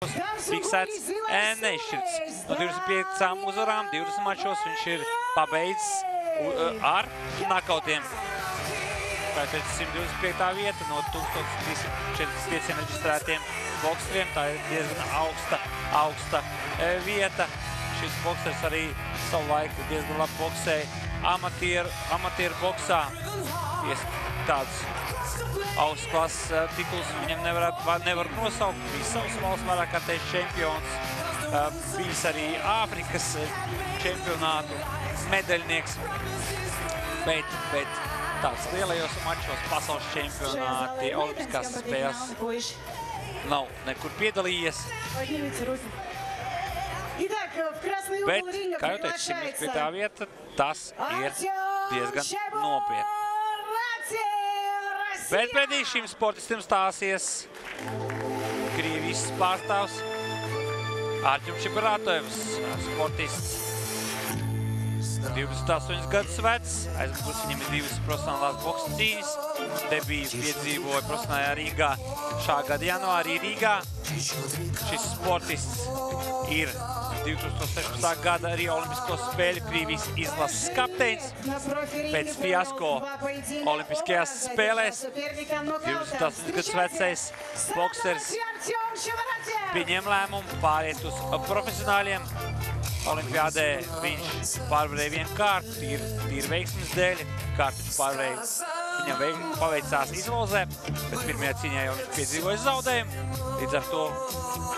fiksēts nešķirts. No 25 uzvarām, 20 mačos viņš ir pabeidzis ar knakautiem. Tātad 125. vieta no 1345 reģistrētiem bokseriem. Tā ir diezgan augsta vieta. Šis boksers arī savu laiku diezgan labi boksēja amatieru boksā. Tāds augsts klases tituls viņam nevar nosaukt. Bija savas valsts vairāk kārtējs čempions. Bijis arī Āfrikas čempionātu medaļnieks. Bet tāds lielajos mačos pasaules čempionāti, olimpiskās spēles nav nekur piedalījies. Bet, kā jau teicu, 105. vieta, tas ir diezgan nopietni. Bet pretī šim sportistam stāsies Krievijas pārstāvs Arķim Čebratovs, sportists. 28 gadus vecs, aizmugurē viņam ir 2 profesionālās boksa cīņas. Debiju piedzīvoja profesionālajā Rīgā šā gada janvārī Rīgā. Šis sportists ir 2016. gada arī Olimpisko spēļu Krievijas izlases kapteins. Pēc fiasko Olimpiskajās spēlēs 28 gadus vecais boksers pieņem lēmumu pāriet uz profesionāļiem. Olimpiādē viņš pārvarēja vienu kārtu, tīri veiksmes dēļ. Kārtas pārvarēja, viņam paveicās izlozē, bet pirmajā cīņā jau viņš piedzīvoja zaudējumu. Līdz ar to,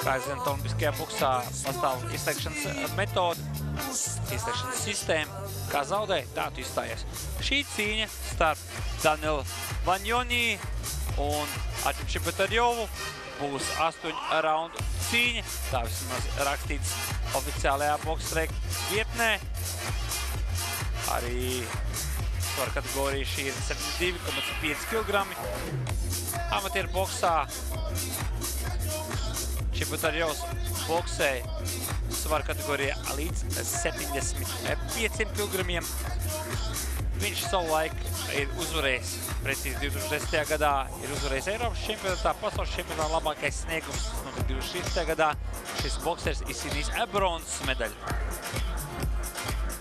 kā jūs zināt, olimpiskajā boksā pastāv izteikšanas metode, izteikšanas sistēma. Kā zaudē, tā tu izstājies. Šī cīņa starp Danilu Vaņjonī un Arķim Čebratovju būs 8 raundu cīņa. Tā vismaz rakstīts oficiālajā boksreka vietnē. Arī svaru kategorija šī ir 72,5 kg. Amatieru boksā Čebratovs boksēja svaru kategorijā līdz 75 kg. Viņš savu laiku ir uzvarējis, precīzi 2010. gadā ir uzvarējis Eiropas čempionātā, pasaules čempionātā labākais sniegums. No 2016. gadā šis boksers izcīnījis bronzas medaļu.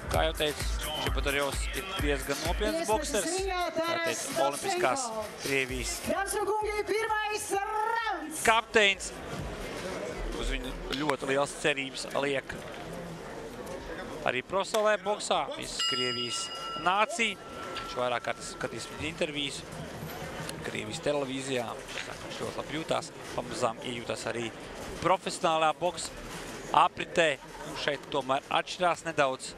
Kā jau teicu, Čebratovs ir diezgan nopietns boksers. Tātad olimpiskās Krievijas kapteins. Uz viņu ļoti liels cerības liek arī profesionālajā boksā, visas Krievijas nācija. Viņš vairāk kārtas skatīs viņa intervijas Krievijas televīzijā. Viņš ļoti labi jūtās, pamazām iejūtās arī profesionālajā boksa apritē. Šeit tomēr atšķirās nedaudz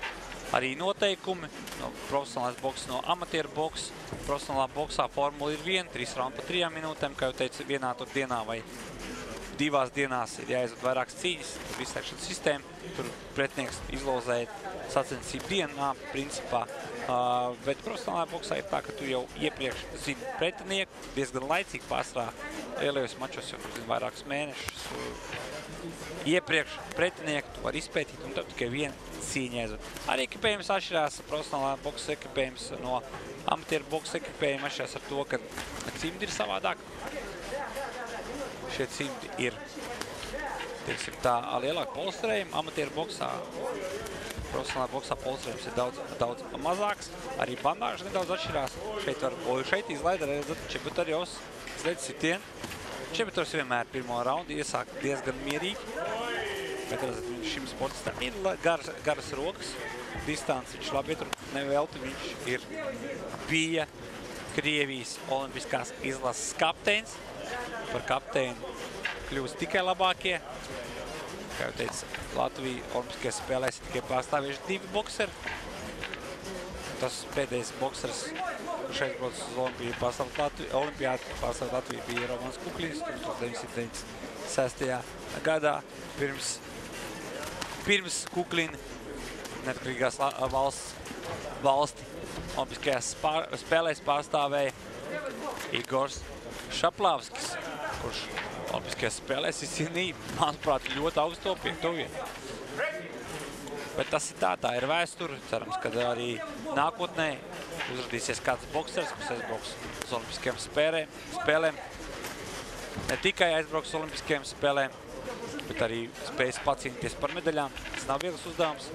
arī noteikumi no profesionālās boksas, no amatieru boksas. Profesionālā boksā formula ir 3 raundi pa 3 minūtēm, kā jau teicu, vienā tur dienā vai 2 dienās ir jāizved vairākas cīņas, tur izteikšanas sistēma, tur pretinieks izlozēja sacensību dienā, principā. Bet profesionālajā boksā ir tā, ka tu jau iepriekš zini pretinieku, diezgan laicīgi pārsvarā lielajos mačos, jau vairākus mēnešus. Iepriekš pretinieku tu var izpētīt un tad tikai viena cīņa aizved. Arī ekipējums atšķirās, profesionālā boksa ekipējums no amatieru boksa ekipējuma atšķirās ar to, ka cimdi ir savādāk. Šie cimdi ir, teiksim tā, lielāk polsterējumi amatieru boksā. Profesionālā boksā polsterējums ir daudz mazāks. Arī bandāžas nedaudz atšķirās. Šeit izlaida redzat Čebratovs izlaida sitienu. Čebratovs vienmēr pirmo raundu iesāk diezgan mierīgi. Bet redzat, šim sportistam ir garas rokas. Distanci viņš labi ietur. Nevelti viņš bija Krievijas olimpiskās izlases kapteins. Par kapteini kļūst tikai labākie. Kā jau teicu, Latvija olimpiskajās spēlēs tikai pārstāvieši 2 bokseri. Tas pēdējais boksers, kurš aizbraucis uz Olimpiādu pārstāvot Latviju, bija Romans Kuklins 1996. gadā. Pirms Kuklina neatkarīgās valsti olimpiskajās spēlēs pārstāvēja Igors Šaplavskis, kurš olimpiskajās spēlēs izcīnīja, manuprāt, ļoti augsto 5. vietu. Bet tas ir tā ir vēsture. Cerams, ka arī nākotnē uzradīsies kāds boksers, kas aizbrauks uz olimpiskajām spēlēm. Ne tikai aizbrauks uz olimpiskajām spēlēm, bet arī spējas pacīnīties par medaļām. Tas nav viegls uzdevums.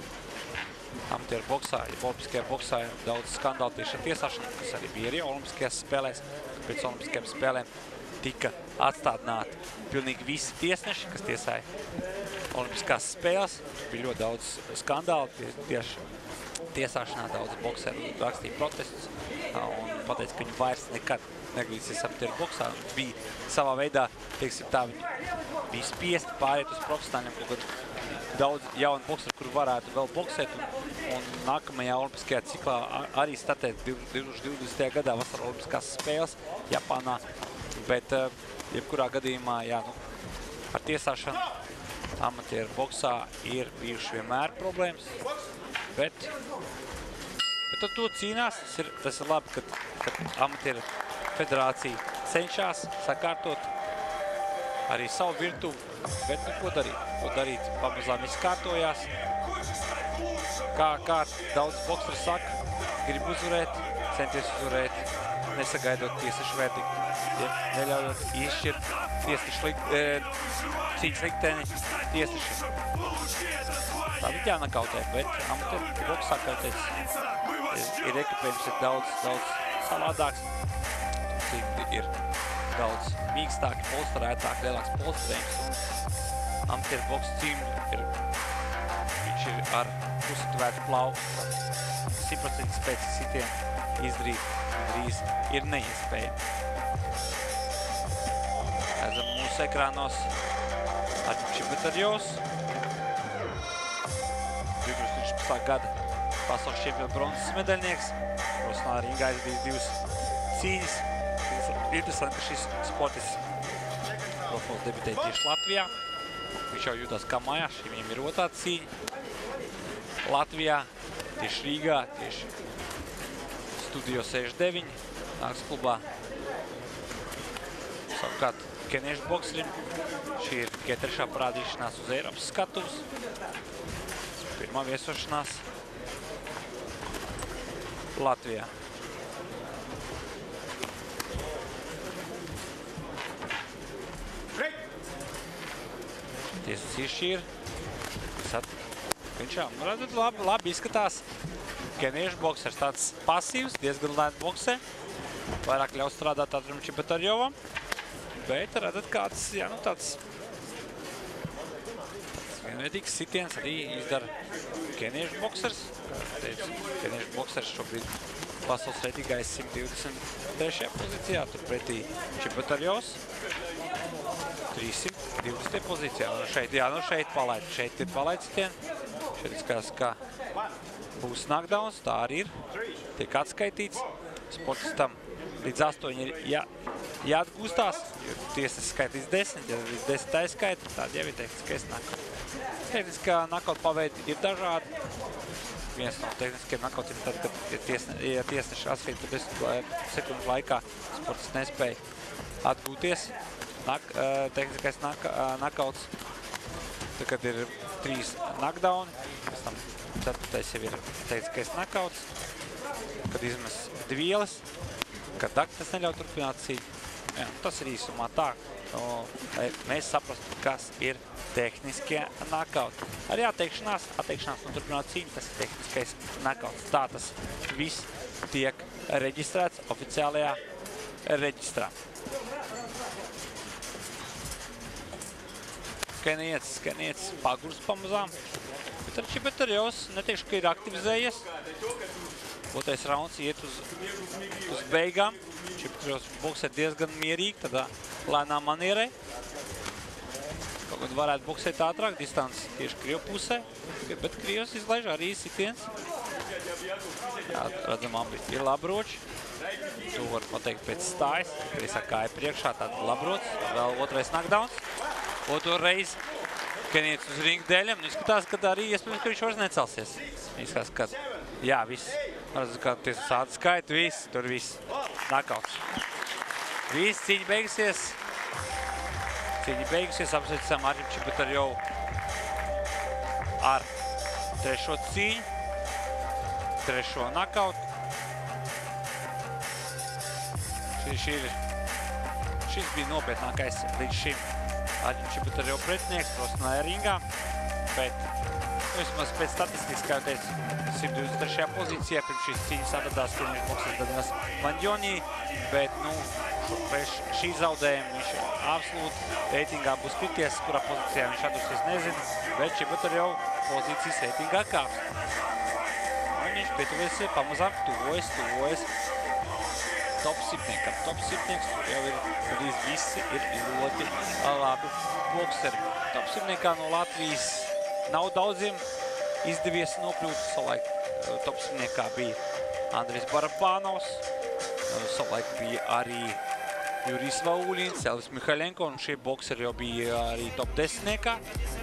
Amatieru boksā, ja olimpiskajā boksā ir daudz skandālu tieši ar tiesāšanu, kas arī bija arī olimpiskajās spēlēs. Pēc olimpiskajām spēlēm tika atstādināti pilnīgi visi tiesneši, kas tiesāja olimpiskās spēles. Bija ļoti daudz skandālu tieši tiesāšanā, daudz boksēru rakstīja protestus un pateica, ka viņi vairs nekad negrīsies amatieru boksā. Bija savā veidā, teiksim tā, viņi bija spiesti pāriet uz profesionāļiem, kaut kad daudz jaunu bokseri, kur varētu vēl boksēt, un nākamajā olimpiskajā ciklā arī startēt 2020. gadā vasarā olimpiskās spēles Japānā. Bet jebkurā gadījumā, jā, ar tiesāšanu amatieru boksā ir bijuši vienmēr problēmas, bet ar to cīnās. Tas ir labi, kad amatieru federācija cenšas sakārtot arī savu virtuvi, bet ko darīt? Ko darīt? Pamazām izkārtojās. Kā daudz bokseri saka, grib uzvarēt, centies uzvarēt, nesagaidot tiesašu verdiktu, neļaujot izšķirt cīņas likteni tiesnešiem. Tā bija jānakautē, bet amatieru boksā, kā teicu, ir ekipējums ir daudz savādāks. Ir daudz mīkstāki, polsterētāki, lielāks polsterējums. Amatieru boksa cīņu viņš ir ar pusatuvētu plauku. 100% spēc sitienu izdarīt drīz ir neiespējami. Redzam mūsu ekrānos Arķim Čibetarjovs. 2016. gada pasaules čempiona bronzas medaļnieks. Profesionāli ringā aizdījis 2 cīņas. Interesanti, ka šis sportists profils debitēja tieši Latvijā. Viņš jau jūtās kā mājās, šī viņam ir otrā cīņa. Latvijā, tieši Rīgā, tieši Studio 69, nāks klubā. Savukārt, keniešu bokserim, šī ir tikai 3. parādīšanās uz Eiropas skatuves. Pirmā viesošanās Latvijā. Tiesas izšķīra. Viņš jau, redzat, labi izskatās. Keniešu boksers tāds pasīvs, diezgan lēni boksē. Vairāk ļaus strādāt Arķim Čibetarjovam. Bet redzat, kāds, jā, tāds vienveidīgs sitiens arī izdara keniešu boksers. Keniešu boksers šobrīd pasaules reitingā 123. pozīcijā, turpretī Čibetarjovs 320. pozīcijā. Šeit palaid. Šeit ir palaid sitieni. Šeit izskatās, ka būs knockdowns, tā arī ir. Tiek atskaitīts. Sportistam līdz 8 ir jāatgūstās. Tiesas skaita līdz 10, ja līdz 10 aizskaita, tāda jau ir tehniskais knockout. Tehniskā knockout paveidi ir dažādi. Viens no tehniskiem knockouts ir tad, kad tiesneši atskaita pa 10 sekundu laikā, sportists nespēja atgūties. Tehniskais knockouts, tad, kad ir 3 knockdowni, pēc tam 4. jau ir tehniskais knockouts, kad izmes dvieles, kad daktas neļauj turpināt cīņu. Jā, tas ir īsumā tā, lai mēs saprastu, kas ir tehniskie knockouti. Arī atteikšanās no turpināt cīņu, tas ir tehniskais knockouts. Tā tas viss tiek reģistrēts oficiālajā reģistrā. Kenietis pagurs pamazām, bet ar Čibetarjovs neteikšu, ka ir aktivizējies. Otrais rauns iet uz beigām. Čibetarjovs boksē diezgan mierīgi, tādā lēnā manierē. Kaut kad varētu boksēt ātrāk, distants tieši Krievu pusē, bet Krievs izlaiž arī sitiens. Jā, redzam, abi ir labroči. To var pateikt pēc stājas, Krievs kāja priekšā, tāda labrots, vēl otrais knockdowns. Otro reizi kenietis uz ringa dēļiem. Izskatās, ka arī iespējams, ka viņš vairs necelsies. Izskatās, ka jā, viss. Redzat, kā tiesas atskaita, viss, tur viss. Knockouts. Viss, cīņa beigusies. Apsveicam Arķim Čibetarjovu ar 3. cīņu. 3. knockoutu. Šis bija nopietnākais līdz šim Arķim Čibutarjov pretinieks profesionālajā ringā, bet vismaz pēc statistikas, kā jau teicu, 123. pozīcijā pirms šīs cīņas atradās treniņš boksers Daniels Vanģonī, bet, pēc šī zaudējuma viņš absolūti reitingā būs krities, kurā pozīcijā viņš atdursies nezinu, bet Čibutarjov pozīcijas reitingā kāps. Viņš pietuvies pamazām tuvojas top 7. Top 7 jau ir gandrīz visi ir ļoti labi bokseri. Top 7 no Latvijas nav daudziem izdevies nokļūt. Savulaik top 7 bija Andrijs Barabānovs, savulaik bija arī Jurijs Vauļins, Elvis Mihaļenko, un šie bokseri jau bija arī top 10.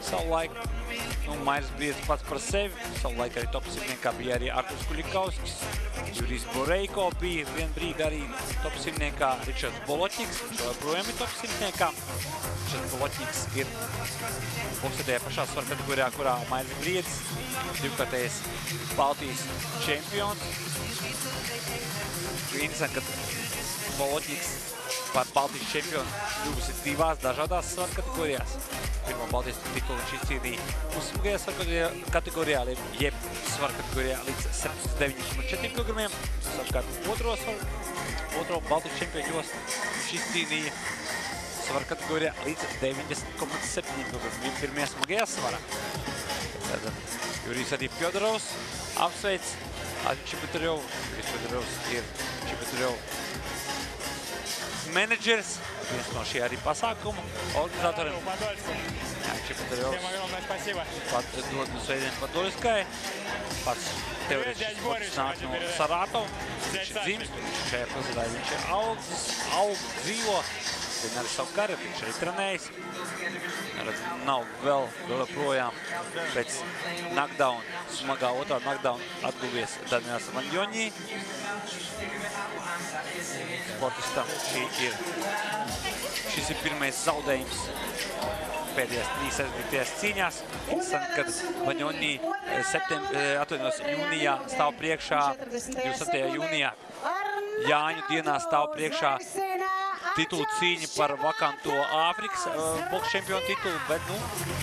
Savulaik. Mairis Briedis pats par sevi, savulaik arī top 7 bija arī Arturs Kuļikovskis, Jurijs Boreiko bija vien brīdi arī top 7, Ričards Bolotņiks, viņš joprojām ir top 7. Ričards Bolotņiks ir boksētajā pašā svaru kategorijā, kurā Mairis Briedis, divkārtējs Baltijas čempions. Interesanti, ka Bolotņiks par Baltijas čempionu kļuvusi divās dažādās svaru kategorijās. Pirmo Baltijas titulu viņš izcīnīja uzsmagajā svaru kategorijā, jeb svaru kategorijā līdz 79,4 kg. Savukārt otro Baltijas čempionu jostu viņš izcīnīja svaru kategorijā līdz 90,7 kg. Pirmajā smagajā svarā. Tad Jurijs arī Fjodorovs apsveic Arķim Čibutarjovu. Jurijs Fjodorovs ir Čibutarjovu menedžers, viens no šī arī pasākuma organizatoriem. Čibutarjovs dod sveidienu Padoļskai. Pats teorētiski sports nāk no Saratova. Viņš ir dzimst, viņš šajā pilsētā, viņš ir aug, dzīvo. Vien arī savu karjeru, viņš arī trenējis. Nav vēl projām pēc knockdown, smagā otrā knockdown atguvies Daniels Vanģonī. Sportistam šis ir pirmais zaudējums pēdējās 3 aizvītajās cīņās. Interesanti, kad Vanģonī jūnijā stāv priekšā, 27. jūnijā Jāņu dienā stāv priekšā titulu cīņa par vakanto Āfrikas boksu čempionu titulu, bet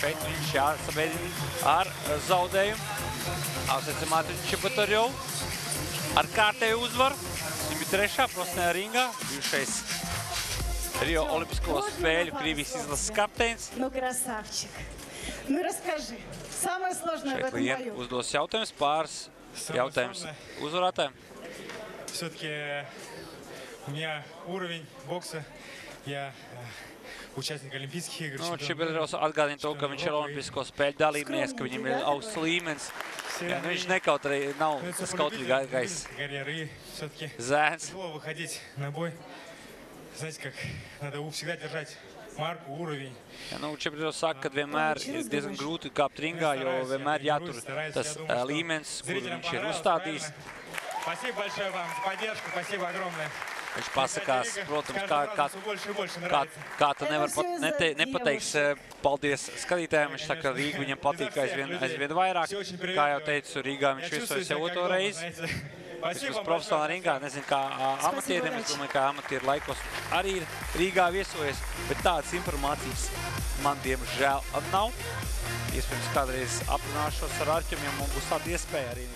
šeit viņš jāsabeidina ar zaudējumu. Apsveicam Arķim Čibutarjovu ar kārtēju uzvaru. 103. profesionālajā ringā, bijušais Rio Olimpisko spēļu Krievijas izlases kapteinis. Šeit klienti uzdos jautājumus, pāris jautājums uzvarētājiem. Все-таки у меня уровень бокса, я участник Олимпийских игр. Čibutarjovs atgādina to, ka viņš ir Olimpisko spēļu dalībnieks, ka viņam ir augsts līmenis. Viņš nav skautrīgākais zēns. Знаете, как надо всегда держать marku, уровень. Čibutarjovs saka, ka vienmēr ir diezgan grūti kāpt ringā, jo vienmēr jātur tas līmenis, kur viņš ir uzstādījis. Спасибо большое вам за поддержку, спасибо огромное. Viņš pasakās, protams, kā tu nevar nepateiks paldies skatītājiem. Viņš saka, ka Rīga viņam patīk aizvien vairāk. Kā jau teicu, Rīgā viņš viesojas jau otro reizi. Vismaz profesionālā ringā, nezinu, kā amatieriem. Es domāju, ka amatieru laikos arī ir Rīgā viesojas, bet tādas informācijas man diemžēl nav. Iespējams, kādreiz aprunāšos ar Arķim, ja man būs tāda iespēja arī.